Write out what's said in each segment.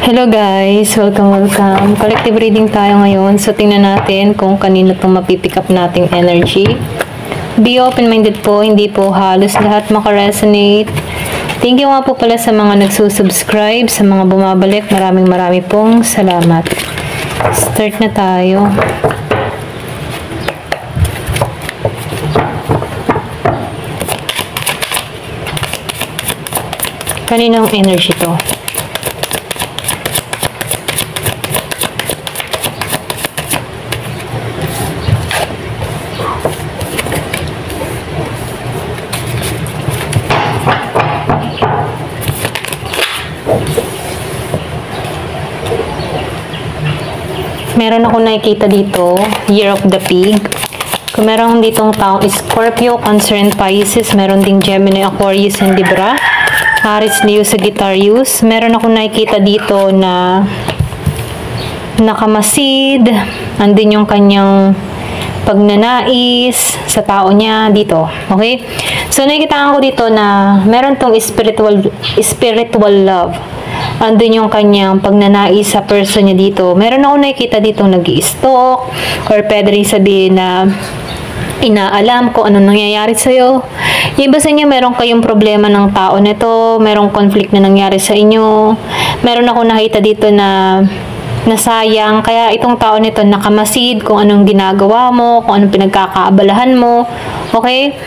Hello guys! Welcome! Collective reading tayo ngayon. So, tingnan natin kung kanino itong mapipick up nating energy. Be open-minded po, hindi po halos lahat makaresonate. Thank you nga po pala sa mga nagsusubscribe, sa mga bumabalik. Maraming pong salamat. Start na tayo. Kaninong energy to? Meron ako nakikita dito, Year of the Pig. Kung meron ditong tao, Scorpio, Cancer, and Pisces. Meron ding Gemini, Aquarius, and Libra. Aries, Leo, Sagittarius. Meron ako nakikita dito na nakamasid. Andun yung kanyang pagnanais sa tao niya dito. Okay? So, nakikita ko dito na meron tong spiritual love. Andun yung kanyang pagnanais sa person niya dito. Meron ako nakikita dito nag-i-stalk or pwede rin sabihin na inaalam kung anong nangyayari sa'yo. Yung iba sa inyo, meron kayong problema ng tao nito, merong conflict na nangyari sa inyo. Meron ako nakita dito na nasayang, kaya itong tao nito nakamasid kung anong ginagawa mo, kung anong pinagkakaabalahan mo. Okay?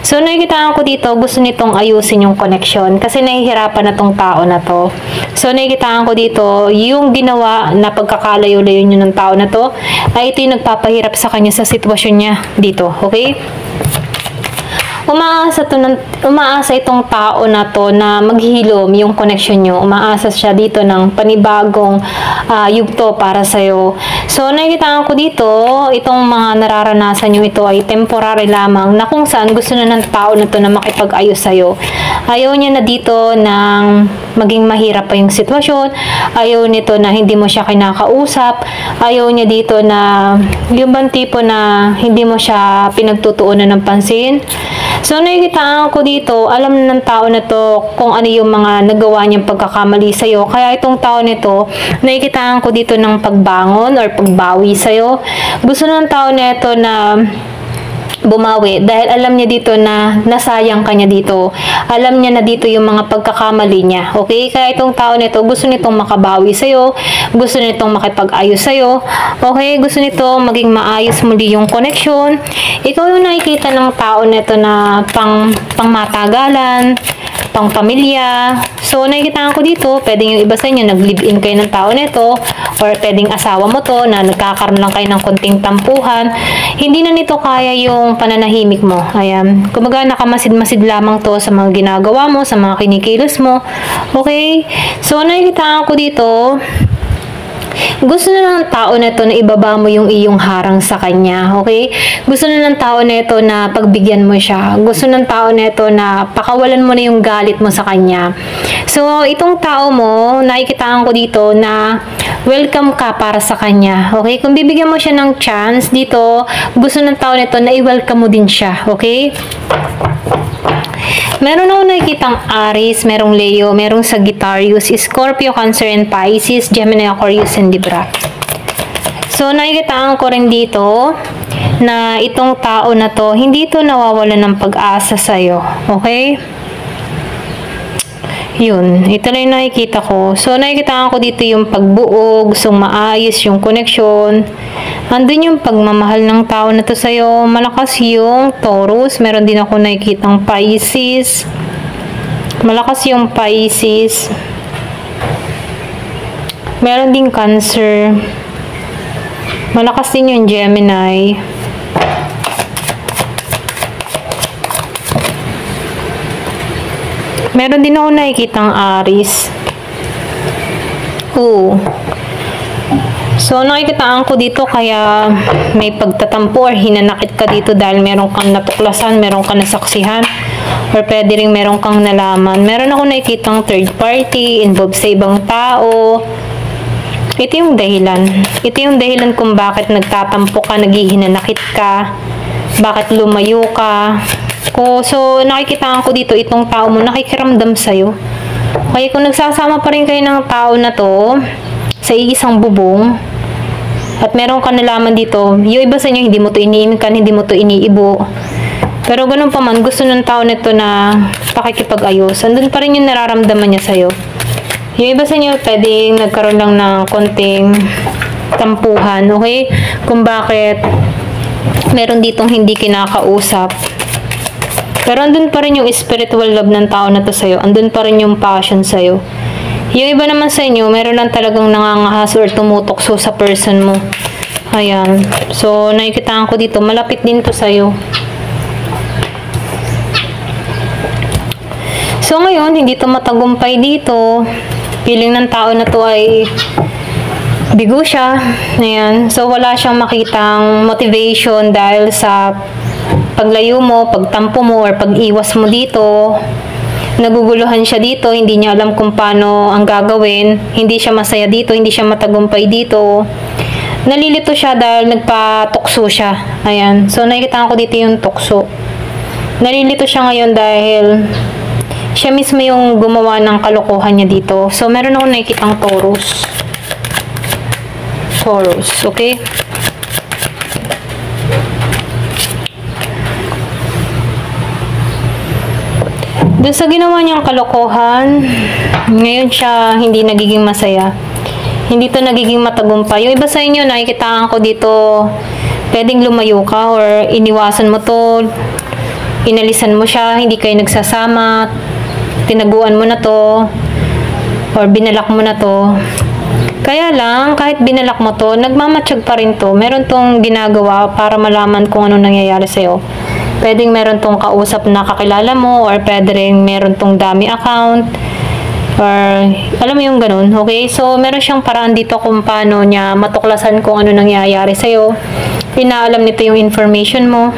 So, nakikita ko dito, gusto nitong ayusin yung connection kasi nahihirapan na tong tao na to. So, nakikita ko dito, yung ginawa na pagkakalayo-layo nyo ng tao na to, ay ito yung nagpapahirap sa kanya sa sitwasyon niya dito. Okay? Umaasa itong tao na to na maghilom yung connection nyo. Umaasa siya dito ng panibagong yugto para sa'yo. So, nakikita ko dito, itong mga nararanasan nyo ito ay temporary lamang na kung saan gusto na ng tao na to na makipag-ayos sa'yo. Ayaw niya na dito ng maging mahirap pa yung sitwasyon. Ayaw nito na hindi mo siya kinakausap. Ayaw niya dito na yung bang tipo na hindi mo siya pinagtutuunan ng pansin. So, nakikita ko dito, alam na ng tao na to kung ano yung mga nagawa niyang pagkakamali sa'yo. Kaya itong tao nito, nakikita ko dito ng pagbangon or pagbawi sa'yo. Gusto ng tao nito na bumawi dahil alam niya dito na nasayang kanya dito. Alam niya na dito yung mga pagkakamali niya. Okay? Kaya itong tao nito, gusto nitong makabawi sa'yo. Gusto nitong makipag-ayos sa'yo. Okay? Gusto nitong maging maayos muli yung connection. Ikaw yung nakikita ng tao nito na pangmatagalan, pang pamilya. So, nakikita ko dito, pwedeng yung iba sa inyo, nag-live-in kayo ng tao nito, or pwedeng asawa mo to, na nagkakaroon lang kayo ng konting tampuhan. Hindi na nito kaya yung pananahimik mo. Ayan. Kumbaga, nakamasid-masid lamang to sa mga ginagawa mo, sa mga kinikilos mo. Okay? So, nakikita ko dito, gusto na ng tao na ito na ibaba mo yung iyong harang sa kanya, okay? Gusto na ng tao na ito na pagbigyan mo siya. Gusto ng tao na ito na pakawalan mo na yung galit mo sa kanya. So, itong tao mo, nakikitaan ko dito na welcome ka para sa kanya, okay? Kung bibigyan mo siya ng chance dito, gusto ng tao na ito na i-welcome mo din siya, okay? Meron ako nakikitang Aries, merong Leo, merong Sagittarius, Scorpio, Cancer, and Pisces, Gemini, Aquarius, and Libra. So, nakikitaan ko rin dito na itong tao na to, hindi ito nawawala ng pag-asa sa'yo. Okay? Yun. Ito na yung nakikita ko. So, nakikita ko dito yung pagbuo, gustong maayos yung connection. Andun yung pagmamahal ng tao na to sa'yo. Malakas yung Taurus. Meron din ako nakikitang Pisces. Malakas yung Pisces. Meron din Cancer. Malakas din yung Gemini. Meron din ako nakikitang Aries. So, nakikitaan ko dito kaya may pagtatampo or hinanakit ka dito dahil meron kang natuklasan, meron kang nasaksihan, or pwede rin meron kang nalaman. Meron ako nakikitang third party, involved sa ibang tao. Ito yung dahilan. Ito yung dahilan kung bakit nagtatampo ka, naghihinanakit ka, bakit lumayo ka. So, nakikita ko dito, itong tao mo, nakikiramdam sa'yo. Okay, kung nagsasama pa rin kayo ng tao na to sa isang bubong, at meron ka nalaman dito, yung iba sa inyo, hindi mo to iniimkan, hindi mo to iniibo. Pero ganun pa man, gusto ng tao nito na pakikipag-ayos. Andun pa rin yung nararamdaman niya sa'yo. Yung iba sa inyo, pwedeng nagkaroon lang ng konting tampuhan, okay? Kung bakit meron ditong hindi kinakausap. Pero andun pa rin yung spiritual love ng tao na to sa'yo. Andun pa rin yung passion sa'yo. Yung iba naman sa inyo, meron lang talagang nangangahas or tumutokso sa person mo. Ayan. So, nakikitaan ko dito, malapit din to sa'yo. So, ngayon, hindi to matagumpay dito. Feeling ng tao na to ay bigo siya. Ayan. So, wala siyang makitang motivation dahil sa paglayo mo, pagtampo mo, or pag-iwas mo dito. Naguguluhan siya dito, hindi niya alam kung paano ang gagawin. Hindi siya masaya dito, hindi siya matagumpay dito. Nalilito siya dahil nagpa-tukso siya. Ayan. So, nakikita ko dito yung tukso. Nalilito siya ngayon dahil siya mismo yung gumawa ng kalokohan niya dito. So, meron ako nakikitang Taurus. Taurus, okay? Doon sa ginawa niyang kalokohan, ngayon siya hindi nagiging masaya. Hindi to nagiging matagumpay. Yung iba sa inyo, nakikitaan ko dito, pwedeng lumayo ka or iniwasan mo to, inalisan mo siya, hindi kayo nagsasama, tinaguan mo na to, or binalak mo na to. Kaya lang, kahit binalak mo to, nagmamatsyag pa rin to. Meron tong ginagawa para malaman kung ano nangyayari sa'yo. Pwedeng meron tong kausap na kakilala mo, or pwede rin meron tong dummy account, or alam mo yung ganun, okay? So, meron siyang paraan dito kung paano niya matuklasan kung ano nangyayari sa'yo. Pinaalam nito yung information mo.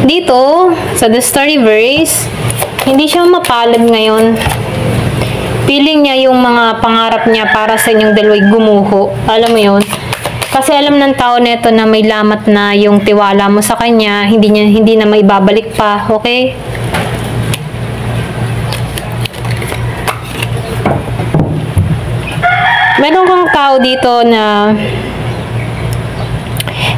Dito, sa The Starryverse, hindi siya mapalad ngayon. Feeling niya yung mga pangarap niya para sa inyong dalawa'y gumuho. Alam mo yun? Kasi alam ng tao neto na may lamat na yung tiwala mo sa kanya, hindi na maibabalik pa, okay? Meron kang tao dito na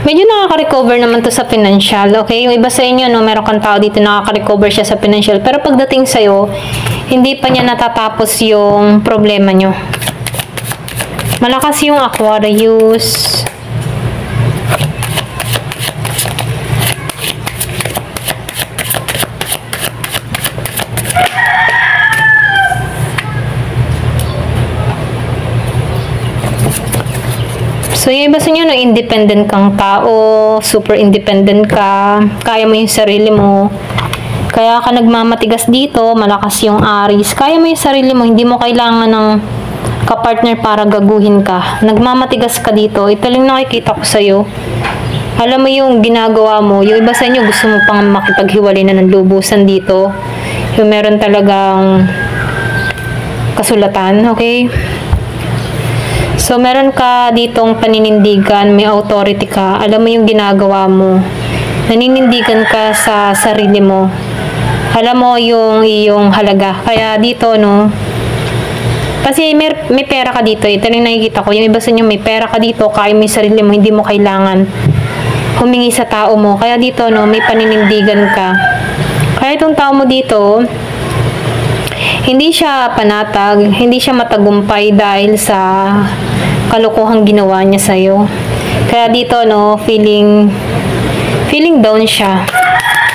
medyo nakaka-recover naman to sa financial, okay? Yung iba sa inyo, no, meron kang tao dito nakaka-recover siya sa financial, pero pagdating sa'yo, hindi pa niya natatapos yung problema nyo. Malakas yung Aquarius. So, yung iba sa inyo, no, independent kang tao, super independent ka, kaya mo yung sarili mo. Kaya ka nagmamatigas dito, malakas yung Aries. Kaya mo yung sarili mo, hindi mo kailangan ng kapartner para gaguhin ka. Nagmamatigas ka dito. Ito lang nakikita ko sa'yo. Alam mo yung ginagawa mo. Yung iba sa inyo gusto mo pang makipaghiwalay na ng lubusan dito. Yung meron talagang kasulatan, okay? So, meron ka ditong paninindigan, may authority ka. Alam mo yung ginagawa mo. Naninindigan ka sa sarili mo. Alam mo yung iyong halaga. Kaya dito, no, kasi may pera ka dito. Ito lang nakikita ko. Yung iba sa inyo, may pera ka dito. Kaya mo yung sarili mo. Hindi mo kailangan humingi sa tao mo. Kaya dito, no, may paninindigan ka. Kaya itong tao mo dito, hindi siya panatag. Hindi siya matagumpay dahil sa kalokohang ginawa niya sa'yo. Kaya dito, no, feeling down siya.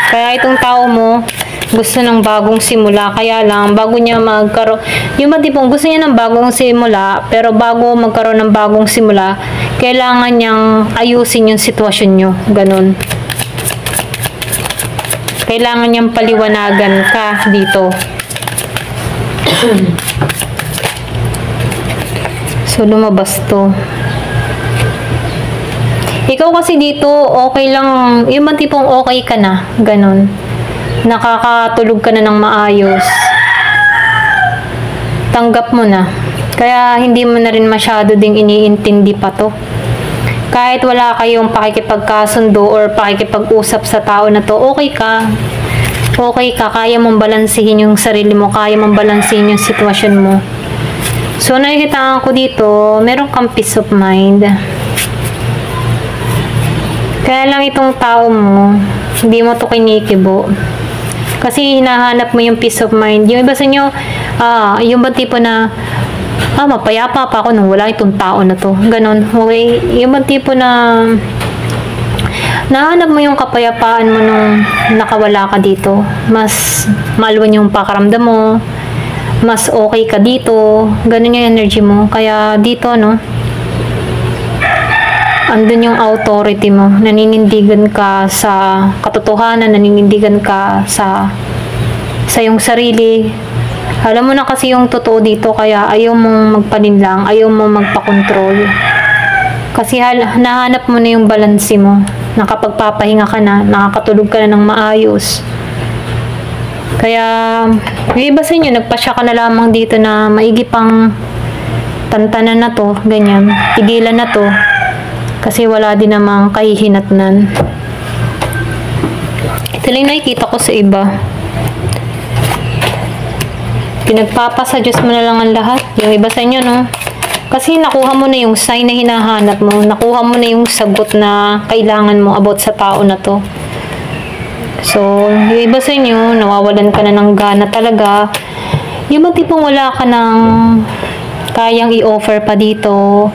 Kaya itong tao mo, gusto ng bagong simula. Kaya lang, bago niya magkaroon, yung matipong gusto niya ng bagong simula, pero bago magkaroon ng bagong simula, kailangan niyang ayusin yung sitwasyon nyo. Ganun. Kailangan niyang paliwanagan ka dito. So, lumabas to. Ikaw kasi dito, okay lang, yung matipong okay ka na. Ganun. Nakakatulog ka na ng maayos. Tanggap mo na. Kaya hindi mo na rin masyado ding iniintindi pa to. Kahit wala kayong pakikipagkasundo or pakikipag-usap sa tao na to, okay ka. okay ka, kaya mong balansehin yung sarili mo, kaya mong balansehin yung sitwasyon mo. So, nakikita ko dito, meron kang peace of mind. Kaya lang itong tao mo, hindi mo to kinikibo. Kasi hinahanap mo yung peace of mind. Yung iba sa inyo, yung ba tipo na, mapayapa pa ako nung wala itong tao na to. Ganon. Okay? Yung ba tipo na, nahanap mo yung kapayapaan mo nung nakawala ka dito. Mas maluwan yung pakaramdam mo. Mas okay ka dito. Ganon yung energy mo. Kaya dito, no, andun yung authority mo. Naninindigan ka sa katotohanan, naninindigan ka sa iyong sarili. Alam mo na kasi yung totoo dito, kaya ayaw mong magpaninlang, ayaw mong magpakontrol. Kasi nahanap mo na yung balance mo. Nakapagpapahinga ka na, nakakatulog ka na ng maayos. Kaya, yung iba sa inyo, nagpasya ka na lamang dito na maigi pang tantanan na to, ganyan, tigilan na to. Kasi wala din namang kahihinatnan. Ito lang nakikita ko sa iba. Pinagpapasa Diyos mo na lang ang lahat. Yung iba sa inyo, no? Kasi nakuha mo na yung sign na hinahanap mo. Nakuha mo na yung sagot na kailangan mo about sa tao na to. So, yung iba sa inyo, nawawalan ka na ng gana talaga. Yung mga tipong wala ka ng kayang i-offer pa dito.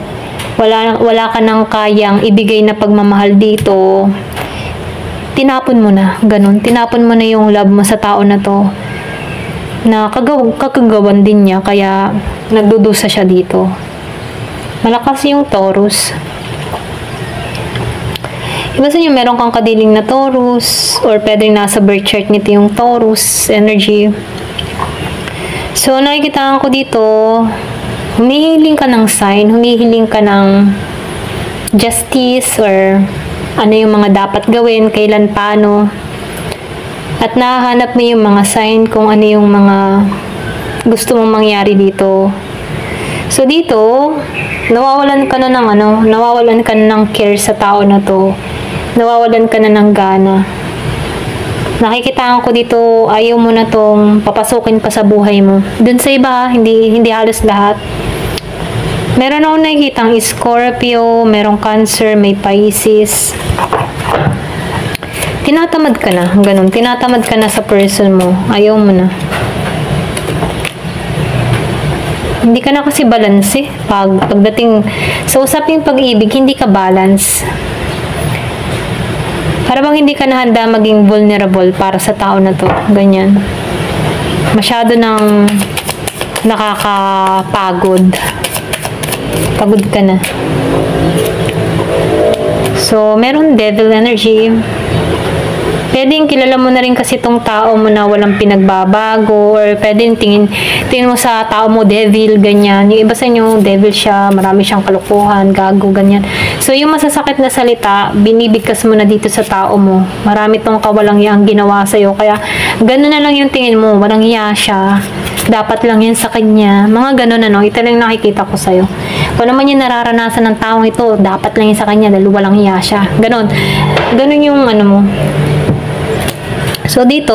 Wala ka nang kayang ibigay na pagmamahal dito. Tinapon mo na, ganun. Tinapon mo na yung love mo sa tao na to. Na kagagawan din niya, kaya nagdudusa siya dito. Malakas yung Taurus. Iba sa inyo, meron kang kadiling na Taurus, or pwedeng nasa birth chart nito yung Taurus energy. So, nakikita ko dito, humihiling ka ng sign, humihiling ka ng justice or ano yung mga dapat gawin, kailan, paano. At nahahanap mo yung mga sign kung ano yung mga gusto mong mangyari dito. So dito, nawawalan ka na ng care sa tao na to. Nawawalan ka na ng gana. Nakikita ko dito, ayaw mo na tong papasukin pa sa buhay mo. Dun sa iba, hindi halos lahat. Meron ako nakikitang Scorpio, merong Cancer, may Pisces. Tinatamad ka na, ganun. Tinatamad ka na sa person mo. Ayaw mo na. Hindi ka na kasi balance eh. Pagdating sa usaping pag-ibig, hindi ka balance. Para bang hindi ka na handa maging vulnerable para sa tao na to. Ganyan. Masyado nang nakakapagod. Pagod ka na. So, meron devil energy. Pwedeng kilala mo na rin kasi itong tao mo na walang pinagbabago, or pwedeng tingin mo sa tao mo devil, ganyan. Yung iba sa inyo, devil siya, marami siyang kalukuhan, gago, ganyan. So, yung masasakit na salita, binibigkas mo na dito sa tao mo. Marami tong kawalang yang ginawa sa'yo, kaya gano'n na lang yung tingin mo, walang hiya siya. Dapat lang yan sa kanya. Mga gano'n ito lang nakikita ko sa'yo. Kung naman yung nararanasan ng taong ito, dapat lang yan sa kanya dahil walang hiya siya. Gano'n. Gano'n yung mo. So, dito,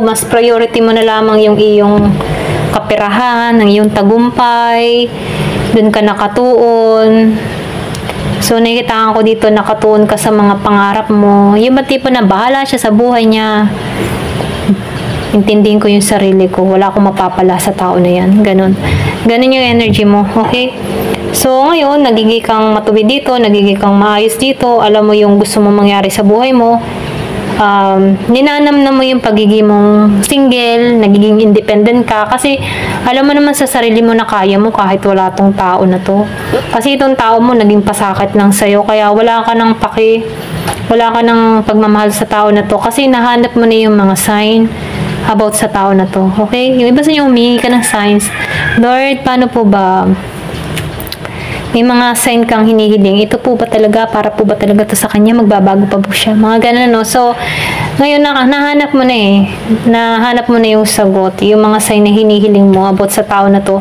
mas priority mo na lamang yung iyong kapirahan, ang iyong tagumpay, dun ka nakatuon. So, nakikita ko dito, nakatuon ka sa mga pangarap mo. Yung tipo na bahala siya sa buhay niya. Intindihin ko yung sarili ko. Wala akong mapapala sa tao na yan. Ganon. Ganon yung energy mo. Okay? So, ngayon, nagiging kang matuwid dito, nagiging kang maayos dito. Alam mo yung gusto mo mangyari sa buhay mo. Ninanam na mo yung pagiging mong single, nagiging independent ka, kasi alam mo naman sa sarili mo na kaya mo kahit wala tong tao na to. Kasi itong tao mo naging pasakit lang sa'yo, kaya wala ka ng wala ka ng pagmamahal sa tao na to, kasi nahanap mo na yung mga sign about sa tao na to. Okay? Yung iba sa inyo, humingi ka ng signs. Lord, paano po ba? May mga sign kang hinihiling. Ito po ba talaga? Para po ba talaga to sa kanya? Magbabago pa po siya. Mga ganun, no? So, ngayon nahanap mo na eh. Nahanap mo na yung sagot. Yung mga sign na hinihiling mo about sa tao na to.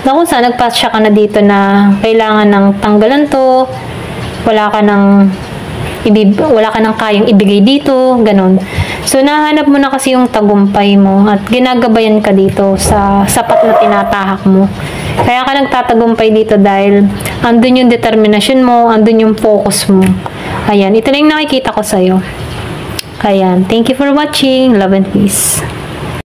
Na kung saan, nagpasya ka na dito na kailangan ng tanggalan to. Wala ka ng wala ka nang kayang ibigay dito, ganun. So, nahanap mo na kasi yung tagumpay mo at ginagabayan ka dito sa sapat na tinatahak mo. Kaya ka nagtatagumpay dito dahil andun yung determinasyon mo, andun yung focus mo. Ayan, ito lang yung nakikita ko sa'yo. Ayan, thank you for watching. Love and peace.